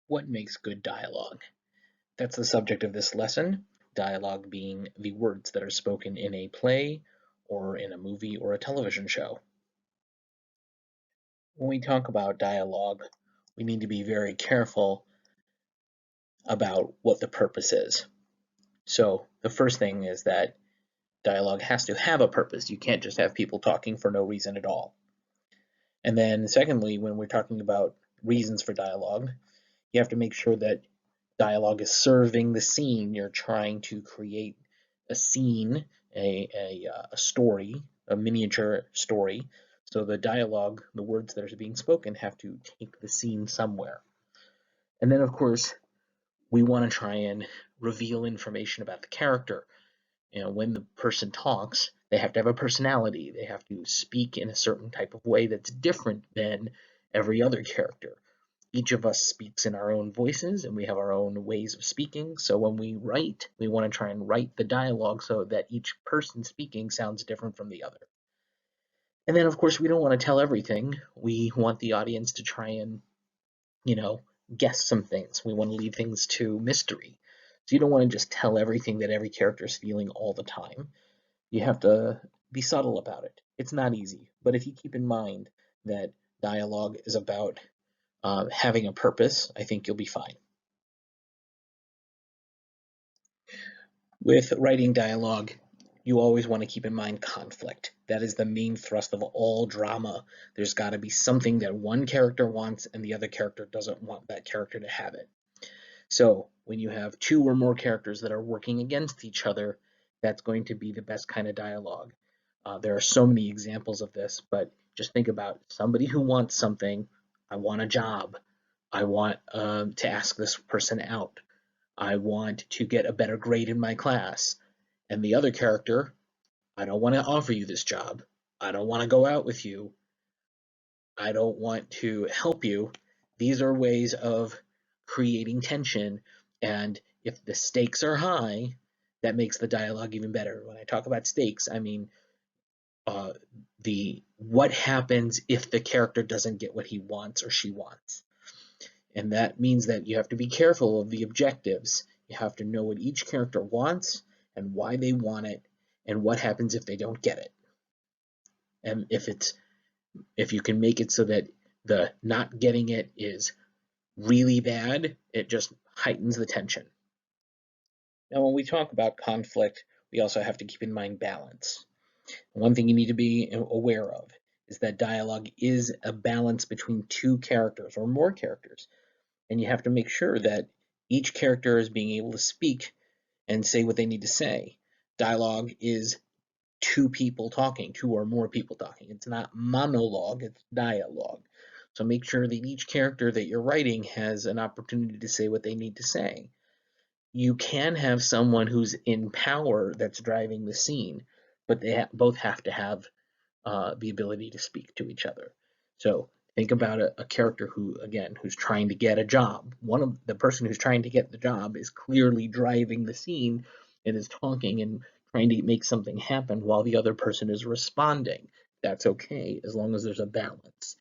What makes good dialogue? That's the subject of this lesson, dialogue being the words that are spoken in a play or in a movie or a television show. When we talk about dialogue, we need to be very careful about what the purpose is. So the first thing is that dialogue has to have a purpose. You can't just have people talking for no reason at all. And then secondly, when we're talking about reasons for dialogue, you have to make sure that dialogue is serving the scene. You're trying to create a scene, a story, a miniature story. So the dialogue, the words that are being spoken, have to take the scene somewhere. And then, of course, we want to try and reveal information about the character. When the person talks, they have to have a personality. They have to speak in a certain type of way that's different than every other character. Each of us speaks in our own voices and we have our own ways of speaking. So when we write, we want to try and write the dialogue so that each person speaking sounds different from the other. And then, of course, we don't want to tell everything. We want the audience to try and, you know, guess some things. We want to leave things to mystery. So you don't want to just tell everything that every character is feeling all the time. You have to be subtle about it. It's not easy, but if you keep in mind that dialogue is about having a purpose, I think you'll be fine. With writing dialogue, you always want to keep in mind conflict. That is the main thrust of all drama. There's got to be something that one character wants and the other character doesn't want that character to have it. So when you have two or more characters that are working against each other, that's going to be the best kind of dialogue. There are so many examples of this, but just think about somebody who wants something. I want a job. I want to ask this person out. I want to get a better grade in my class. And the other character, I don't want to offer you this job. I don't want to go out with you. I don't want to help you. These are ways of creating tension. And if the stakes are high, that makes the dialogue even better. When I talk about stakes, I mean uh, the what happens if the character doesn't get what he wants or she wants. And that means that you have to be careful of the objectives. You have to know what each character wants and why they want it and what happens if they don't get it. And if you can make it so that the not getting it is really bad, it just heightens the tension. Now, when we talk about conflict, we also have to keep in mind balance. One thing you need to be aware of is that dialogue is a balance between two characters or more characters. And you have to make sure that each character is being able to speak and say what they need to say. Dialogue is two people talking, two or more people talking. It's not monologue, it's dialogue. So make sure that each character that you're writing has an opportunity to say what they need to say. You can have someone who's in power that's driving the scene, but they both have to have the ability to speak to each other. So think about a character who, again, who's trying to get a job. One of the person who's trying to get the job is clearly driving the scene and is talking and trying to make something happen while the other person is responding. That's okay as long as there's a balance.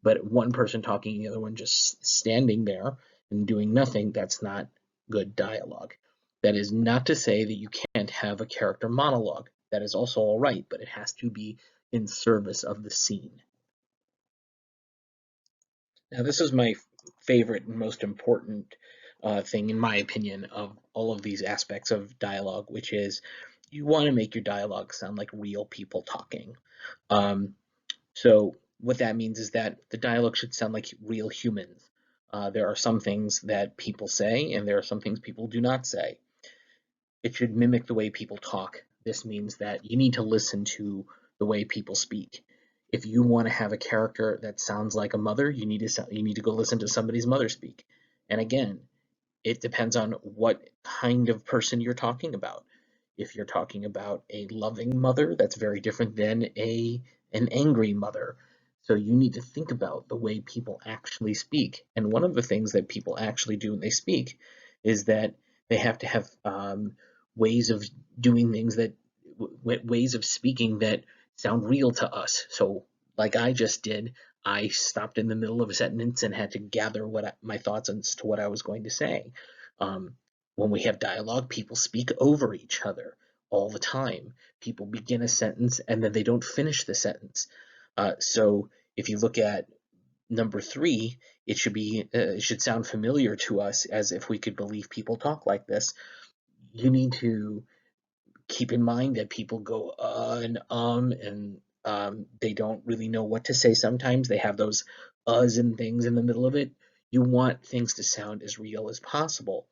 But one person talking, the other one just standing there and doing nothing, that's not good dialogue. That is not to say that you can't have a character monologue. That is also all right, but it has to be in service of the scene. Now, this is my favorite and most important thing, in my opinion, of all of these aspects of dialogue, which is you want to make your dialogue sound like real people talking. Um, so what that means is that the dialogue should sound like real humans. There are some things that people say, and there are some things people do not say. It should mimic the way people talk. This means that you need to listen to the way people speak. If you want to have a character that sounds like a mother, you need to go listen to somebody's mother speak. And again, it depends on what kind of person you're talking about. If you're talking about a loving mother, that's very different than an angry mother. So you need to think about the way people actually speak. And one of the things that people actually do when they speak is that they have to have ways of doing things that ways of speaking that sound real to us. So like I just did, I stopped in the middle of a sentence and had to gather my thoughts as to what I was going to say. Um, when we have dialogue, people speak over each other all the time. People begin a sentence and then they don't finish the sentence. So if you look at number 3, it should sound familiar to us as if we could believe people talk like this. You need to keep in mind that people go and they don't really know what to say sometimes. They have those uhs and things in the middle of it. You want things to sound as real as possible.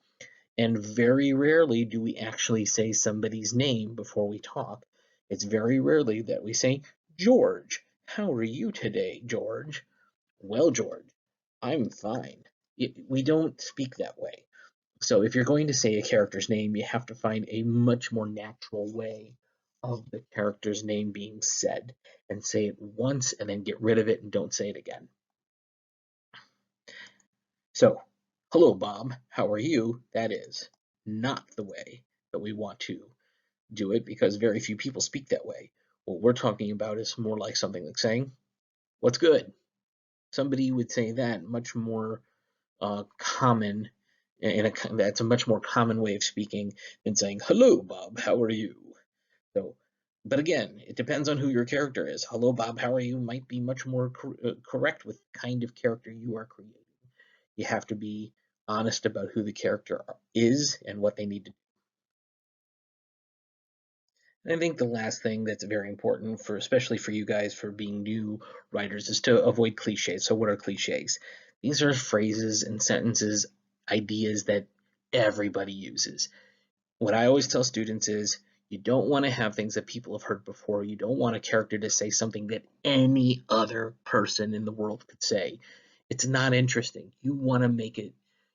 And very rarely do we actually say somebody's name before we talk. It's very rarely that we say, George, how are you today, George? Well, George, I'm fine. We don't speak that way. So if you're going to say a character's name, you have to find a much more natural way of the character's name being said, and say it once and then get rid of it and don't say it again. So, hello, Bob, how are you? That is not the way that we want to do it because very few people speak that way. What we're talking about is more like something like saying, what's good? Somebody would say that much more common that's a much more common way of speaking than saying, hello, Bob, how are you? So, but again, it depends on who your character is. Hello, Bob, how are you might be much more correct with the kind of character you are creating. You have to be honest about who the character is and what they need to do. And I think the last thing that's very important for, especially for you guys, for being new writers, is to avoid cliches. So what are cliches? These are phrases and sentences, ideas that everybody uses. What I always tell students is you don't want to have things that people have heard before. You don't want a character to say something that any other person in the world could say. It's not interesting. You want to make it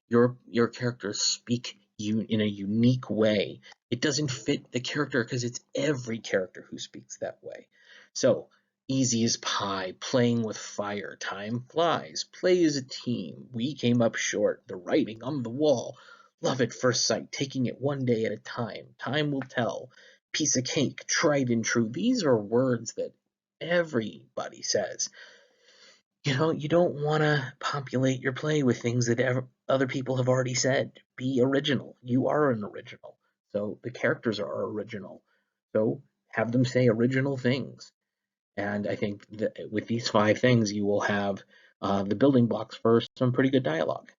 your characters speak you in a unique way. It doesn't fit the character because it's every character who speaks that way. So easy as pie, playing with fire, time flies, play as a team, we came up short, the writing on the wall, love at first sight, taking it one day at a time will tell, piece of cake, tried and true. These are words that everybody says. You don't want to populate your play with things that other people have already said. Be original. You are an original. So the characters are original. So have them say original things. And I think that with these 5 things, you will have the building blocks for some pretty good dialogue.